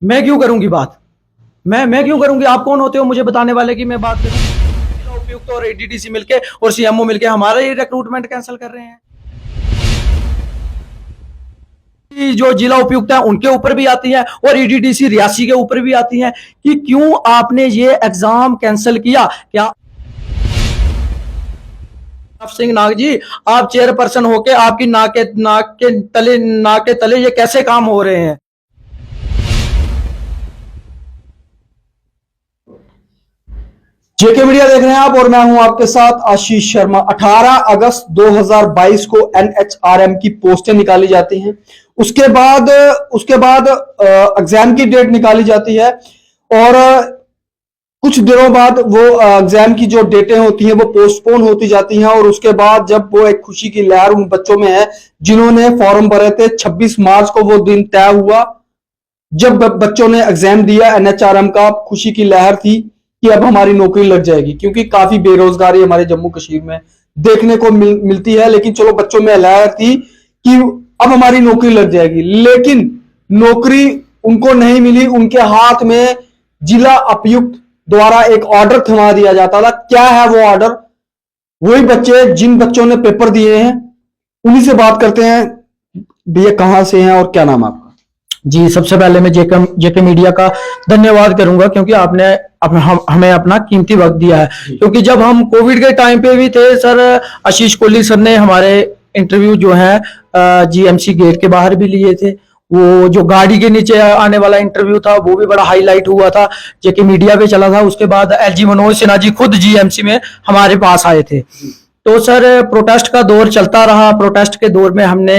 मैं क्यों करूंगी बात? मैं क्यों करूंगी? आप कौन होते हो मुझे बताने वाले कि मैं बात करूं? जिला उपायुक्त और एडीडीसी मिलके और सीएमओ मिलके हमारा ही रिक्रूटमेंट कैंसिल कर रहे हैं। जो जिला उपायुक्त है उनके ऊपर भी आती है और ईडीडीसी रियासी के ऊपर भी आती है कि क्यों आपने ये एग्जाम कैंसिल किया। क्या सिंह नाग जी, आप चेयरपर्सन होके आपकी नाक के तले ये कैसे काम हो रहे हैं? जेके मीडिया देख रहे हैं आप और मैं हूं आपके साथ आशीष शर्मा। 18 अगस्त 2022 को एनएचआरएम की पोस्टें निकाली जाती हैं। उसके बाद एग्जाम की डेट निकाली जाती है और कुछ दिनों बाद वो एग्जाम की जो डेटें होती हैं वो पोस्टपोन होती जाती हैं और उसके बाद जब वो एक खुशी की लहर उन बच्चों में है जिन्होंने फॉर्म भरे थे, 26 मार्च को वो दिन तय हुआ जब बच्चों ने एग्जाम दिया। एनएचआरएम का खुशी की लहर थी कि अब हमारी नौकरी लग जाएगी, क्योंकि काफी बेरोजगारी हमारे जम्मू कश्मीर में देखने को मिलती है। लेकिन चलो, बच्चों में लहर थी कि अब हमारी नौकरी लग जाएगी, लेकिन नौकरी उनको नहीं मिली। उनके हाथ में जिला उपायुक्त द्वारा एक ऑर्डर थमा दिया जाता था। क्या है वो ऑर्डर? वही बच्चे जिन बच्चों ने पेपर दिए हैं उन्हीं से बात करते हैं। भैया, कहां से हैं और क्या नाम है आपका? जी, सबसे पहले मैं जेके मीडिया का धन्यवाद करूंगा क्योंकि आपने हमें अपना कीमती वक्त दिया है। क्योंकि जब हम कोविड के टाइम पे भी थे सर, आशीष कोहली सर ने हमारे इंटरव्यू जो है जीएमसी गेट के बाहर भी लिए थे। वो जो गाड़ी के नीचे आने वाला इंटरव्यू था वो भी बड़ा हाईलाइट हुआ था, जेके मीडिया पे चला था। उसके बाद एलजी मनोज सिन्हा जी खुद जीएमसी में हमारे पास आए थे। तो सर, प्रोटेस्ट का दौर चलता रहा। प्रोटेस्ट के दौर में हमने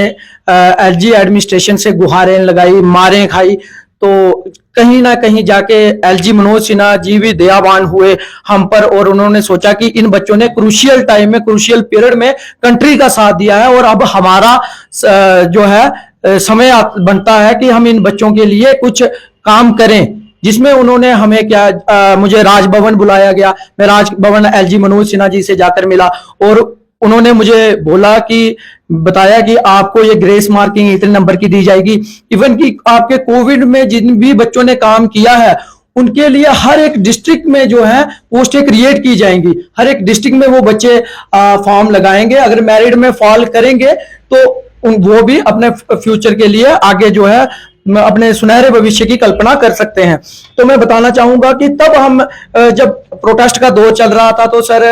एलजी एडमिनिस्ट्रेशन से गुहारें लगाई, मारें खाई। तो कहीं ना कहीं जाके एलजी मनोज सिन्हा जी भी दयावान हुए हम पर और उन्होंने सोचा कि इन बच्चों ने क्रूशियल टाइम में, क्रूशियल पीरियड में कंट्री का साथ दिया है और अब हमारा जो है समय बनता है कि हम इन बच्चों के लिए कुछ काम करें। जिसमें उन्होंने हमें मुझे राजभवन बुलाया गया। मैं राजभवन एलजी मनोज सिन्हा जी से जाकर मिला और उन्होंने मुझे बताया कि आपको ये ग्रेस मार्किंग इतने नंबर की दी जाएगी। इवन कि आपके कोविड में जिन भी बच्चों ने काम किया है उनके लिए हर एक डिस्ट्रिक्ट में जो है पोस्टें क्रिएट की जाएंगी। हर एक डिस्ट्रिक्ट में वो बच्चे फॉर्म लगाएंगे। अगर मेरिट में फॉल करेंगे तो वो भी अपने फ्यूचर के लिए आगे जो है अपने सुनहरे भविष्य की कल्पना कर सकते हैं। तो मैं बताना चाहूंगा कि तब हम जब प्रोटेस्ट का दौर चल रहा था तो सर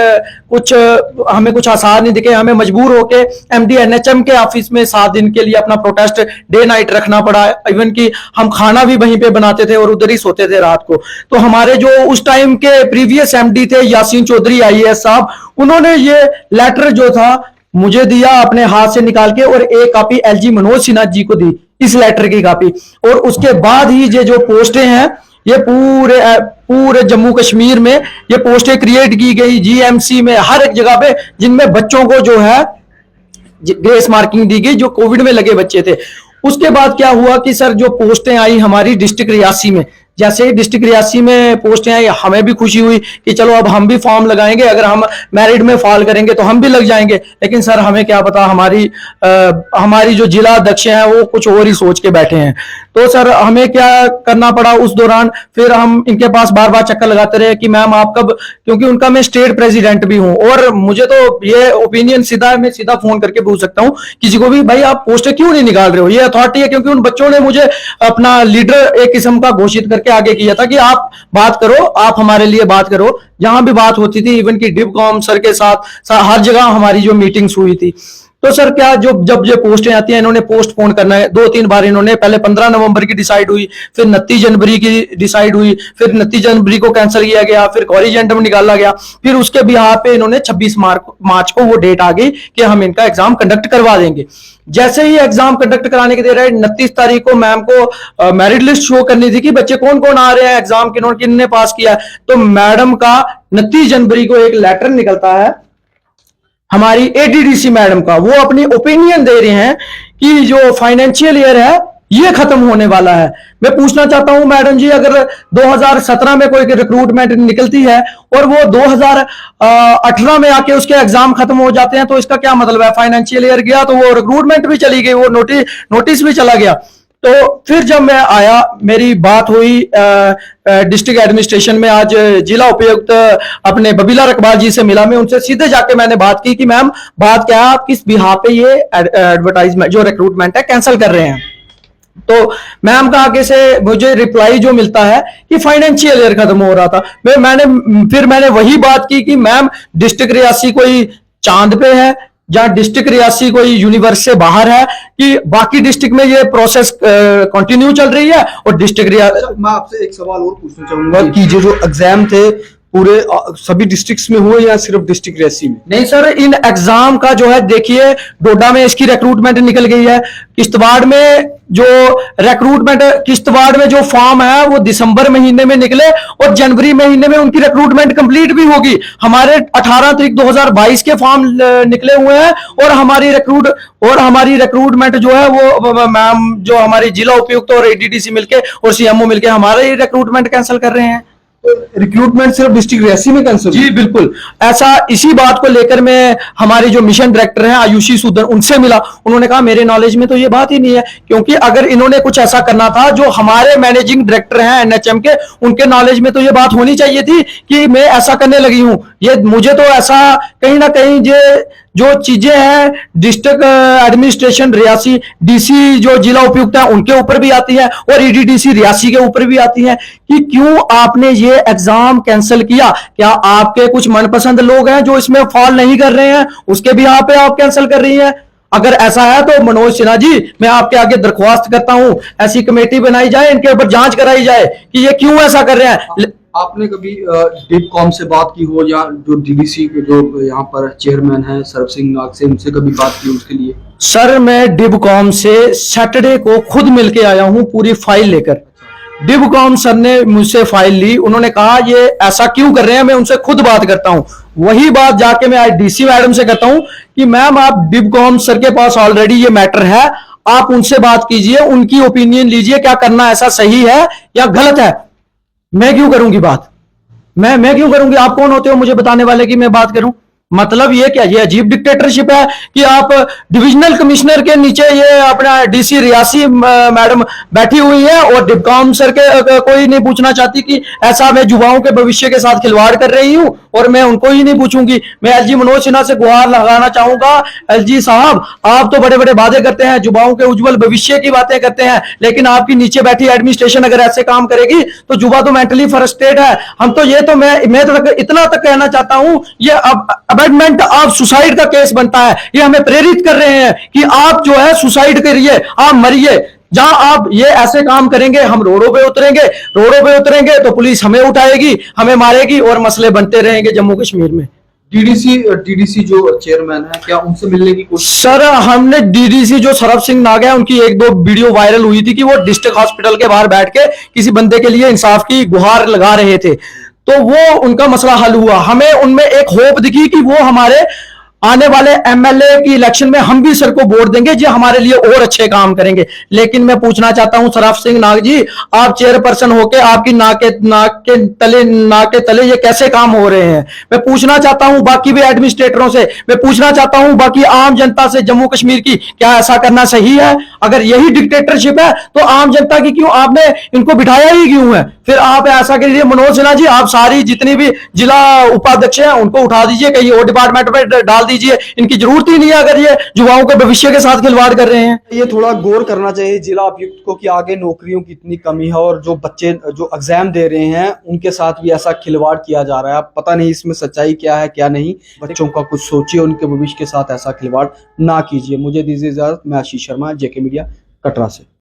हमें कुछ आसार नहीं दिखे। हमें मजबूर होके एमडी एनएचएम के ऑफिस में 7 दिन के लिए अपना प्रोटेस्ट डे नाइट रखना पड़ा। इवन कि हम खाना भी वहीं पे बनाते थे और उधर ही सोते थे रात को। तो हमारे जो उस टाइम के प्रीवियस एमडी थे यासीन चौधरी आईएएस साहब, उन्होंने ये लेटर जो था मुझे दिया अपने हाथ से निकाल के और एक कॉपी एलजी मनोज सिन्हा जी को दी, इस लेटर की कॉपी। और उसके बाद ही ये जो पोस्टें हैं ये पूरे जम्मू कश्मीर में ये पोस्टें क्रिएट की गई, जीएमसी में हर एक जगह पे, जिनमें बच्चों को जो है ग्रेस मार्किंग दी गई जो कोविड में लगे बच्चे थे। उसके बाद क्या हुआ कि सर जो पोस्टें आई हमारी डिस्ट्रिक्ट रियासी में, जैसे ही डिस्ट्रिक्ट रियासी में पोस्टें आई हमें भी खुशी हुई कि चलो अब हम भी फॉर्म लगाएंगे, अगर हम मेरिट में फॉल करेंगे तो हम भी लग जाएंगे। लेकिन सर हमें क्या पता, हमारी जो जिला अध्यक्ष हैं वो कुछ और ही सोच के बैठे हैं। तो सर हमें क्या करना पड़ा उस दौरान, फिर हम इनके पास बार बार चक्कर लगाते रहे कि मैम आप कब, क्योंकि उनका मैं स्टेट प्रेसिडेंट भी हूं और मुझे तो ये ओपिनियन मैं सीधा फोन करके पूछ सकता हूं किसी को भी, भाई आप पोस्टें क्यों नहीं निकाल रहे हो? ये अथॉरिटी है। क्योंकि उन बच्चों ने मुझे अपना लीडर एक किस्म का घोषित करके आगे किया था कि आप बात करो, आप हमारे लिए बात करो। जहां भी बात होती थी, इवन की डिपकॉम सर के साथ हर जगह हमारी जो मीटिंग्स हुई थी। तो सर क्या जब ये पोस्टें आती हैं इन्होंने पोस्टपोन करना है 2-3 बार। इन्होंने पहले 15 नवंबर की डिसाइड हुई, फिर 29 जनवरी की डिसाइड हुई, फिर 29 जनवरी को कैंसिल किया गया, फिर कॉरिजेंडम निकाला गया, फिर उसके बिहार पे इन्होंने 26 मार्च को वो डेट आ गई कि हम इनका एग्जाम कंडक्ट करवा देंगे। जैसे ही एग्जाम कंडक्ट कराने के दे रहे 29 तारीख को मैम को मेरिट लिस्ट शो करनी थी कि बच्चे कौन कौन आ रहे हैं एग्जाम, किन्होंने पास किया। तो मैडम का 29 जनवरी को एक लेटर निकलता है हमारी एडीडीसी मैडम का, वो अपनी ओपिनियन दे रहे हैं कि जो फाइनेंशियल ईयर है ये खत्म होने वाला है। मैं पूछना चाहता हूं मैडम जी, अगर 2017 में कोई रिक्रूटमेंट निकलती है और वो 2018 में आके उसके एग्जाम खत्म हो जाते हैं तो इसका क्या मतलब है? फाइनेंशियल ईयर गया तो वो रिक्रूटमेंट भी चली गई, वो नोटिस भी चला गया। तो फिर जब मैं आया, मेरी बात हुई डिस्ट्रिक्ट एडमिनिस्ट्रेशन में। आज जिला उपायुक्त अपने बबीला रकबाल जी से मिला, मैं उनसे सीधे जाके मैंने बात की कि मैम बात क्या है, आप किस बिहाफ पे ये एडवर्टाइजमेंट जो रिक्रूटमेंट है कैंसिल कर रहे हैं। तो मैम का आगे से मुझे रिप्लाई जो मिलता है कि फाइनेंशियल ईयर खत्म हो रहा था। फिर मैंने वही बात की कि मैम डिस्ट्रिक्ट रियासी कोई चांद पे है, जहां डिस्ट्रिक्ट रियासी कोई यूनिवर्स से बाहर है, कि बाकी डिस्ट्रिक्ट में ये प्रोसेस कंटिन्यू चल रही है और डिस्ट्रिक्ट रियासी। मैं आपसे एक सवाल और पूछना चाहूंगा कि जो एग्जाम थे पूरे सभी डिस्ट्रिक्ट्स में हुए या सिर्फ डिस्ट्रिक्ट रियासी में? नहीं सर, इन एग्जाम का जो है देखिए, डोडा में इसकी रिक्रूटमेंट निकल गई है, किश्तवाड़ में जो रिक्रूटमेंट, किश्तवाड़ में जो फॉर्म है वो दिसंबर महीने में निकले और जनवरी महीने में उनकी रिक्रूटमेंट कंप्लीट भी होगी। हमारे 18 तारीख 2022 के फॉर्म निकले हुए हैं और हमारी रिक्रूटमेंट जो है वो मैम जो हमारी जिला उपायुक्त और एडीडीसी मिलके और सीएमओ मिलके हमारे रिक्रूटमेंट कैंसिल कर रहे हैं। रिक्रूटमेंट सिर्फ डिस्ट्रिक्ट रियासी में कैंसिल? जी बिल्कुल, ऐसा इसी बात को लेकर मैं हमारी जो मिशन डायरेक्टर हैं आयुषी सूदन, उनसे मिला। उन्होंने कहा मेरे नॉलेज में तो ये बात ही नहीं है, क्योंकि अगर इन्होंने कुछ ऐसा करना था, जो हमारे मैनेजिंग डायरेक्टर हैं एनएचएम के, उनके नॉलेज में तो ये बात होनी चाहिए थी कि मैं ऐसा करने लगी हूं। ये मुझे तो ऐसा कहीं ना कहीं जो चीजें हैं डिस्ट्रिक्ट एडमिनिस्ट्रेशन रियासी, डीसी जो जिला उपायुक्त है उनके ऊपर भी आती है और ईडीडीसी रियासी के ऊपर भी आती है कि क्यों आपने ये एग्जाम कैंसिल किया। क्या आपके कुछ मनपसंद लोग हैं जो इसमें फॉल नहीं कर रहे हैं, उसके भी यहाँ पे आप कैंसिल कर रही हैं? अगर ऐसा है तो मनोज सिन्हा जी, मैं आपके आगे दरख्वास्त करता हूं, ऐसी कमेटी बनाई जाए, इनके ऊपर जांच कराई जाए कि ये क्यों ऐसा कर रहे हैं। आपने कभी डिबकॉम से बात की हो, या जो डीडीसी के जो यहाँ पर चेयरमैन है सरब सिंह नाग से, उनसे कभी बात की उसके लिए? सर मैं डिबकॉम से सैटरडे को खुद मिलके आया हूं पूरी फाइल लेकर। डिबकॉम सर ने मुझसे फाइल ली, उन्होंने कहा ये ऐसा क्यों कर रहे हैं, मैं उनसे खुद बात करता हूं। वही बात जाके मैं आज डीसी मैडम से करता हूं कि मैम आप डिबकॉम सर के पास ऑलरेडी ये मैटर है, आप उनसे बात कीजिए, उनकी ओपिनियन लीजिए, क्या करना ऐसा सही है या गलत है। मैं क्यों करूंगी बात, मैं क्यों करूंगी? आप कौन होते हो मुझे बताने वाले कि मैं बात करूं? मतलब ये क्या, ये अजीब डिक्टेटरशिप है कि आप डिविजनल कमिश्नर के नीचे ये अपना डीसी रियासी मैडम बैठी हुई है और डिबकॉम सर के कोई नहीं पूछना चाहती कि ऐसा मैं युवाओं के भविष्य के साथ खिलवाड़ कर रही हूं और मैं उनको ही नहीं पूछूंगी। मैं एलजी मनोज सिन्हा से गुहार लगाना चाहूंगा, एलजी साहब आप तो बड़े बड़े वादे करते हैं, युवाओं के उज्जवल भविष्य की बातें करते हैं, लेकिन आपकी नीचे बैठी एडमिनिस्ट्रेशन अगर ऐसे काम करेगी तो युवा तो मेंटली फ्रस्ट्रेट है। हम तो ये तो मैं तो इतना तक कहना चाहता हूं, ये अबेटमेंट ऑफ सुसाइड का केस बनता है। ये हमें प्रेरित कर रहे हैं कि आप जो है सुसाइड करिए, आप मरिए। जहां आप ये ऐसे काम करेंगे हम रोडों पे उतरेंगे तो पुलिस हमें उठाएगी, हमें मारेगी और मसले बनते रहेंगे जम्मू कश्मीर में। डीडीसी जो चेयरमैन है, क्या उनसे मिलने की कोशिश? सर हमने डीडीसी जो सरब सिंह नाग है, उनकी एक दो वीडियो वायरल हुई थी कि वो डिस्ट्रिक्ट हॉस्पिटल के बाहर बैठ के किसी बंदे के लिए इंसाफ की गुहार लगा रहे थे, तो वो उनका मसला हल हुआ। हमें उनमें एक होप दिखी कि वो हमारे आने वाले एमएलए की इलेक्शन में हम भी सर को वोट देंगे, जो हमारे लिए और अच्छे काम करेंगे। लेकिन मैं पूछना चाहता हूं सरब सिंह नाग जी, आप चेयरपर्सन होके आपकी नाक के तले ये कैसे काम हो रहे हैं? मैं पूछना चाहता हूं बाकी भी एडमिनिस्ट्रेटरों से, मैं पूछना चाहता हूं बाकी आम जनता से जम्मू कश्मीर की, क्या ऐसा करना सही है? अगर यही डिक्टेटरशिप है तो आम जनता की क्यों आपने इनको बिठाया ही क्यों है? फिर आप ऐसा करिए मनोज सिन्हा जी, आप सारी जितनी भी जिला उपाध्यक्ष हैं उनको उठा दीजिए, कहीं और डिपार्टमेंट में डाल दीजिए, इनकी जरूरत ही नहीं है अगर ये युवाओं के भविष्य के साथ खिलवाड़ कर रहे हैं। ये थोड़ा गौर करना चाहिए जिला उपायुक्त को कि आगे नौकरियों की इतनी कमी है और जो बच्चे जो एग्जाम दे रहे हैं उनके साथ भी ऐसा खिलवाड़ किया जा रहा है। पता नहीं इसमें सच्चाई क्या है क्या नहीं। बच्चों का कुछ सोचिए, उनके भविष्य के साथ ऐसा खिलवाड़ ना कीजिए। मुझे दीजिए इजाजत, मैं आशीष शर्मा, जेके मीडिया, कटरा से।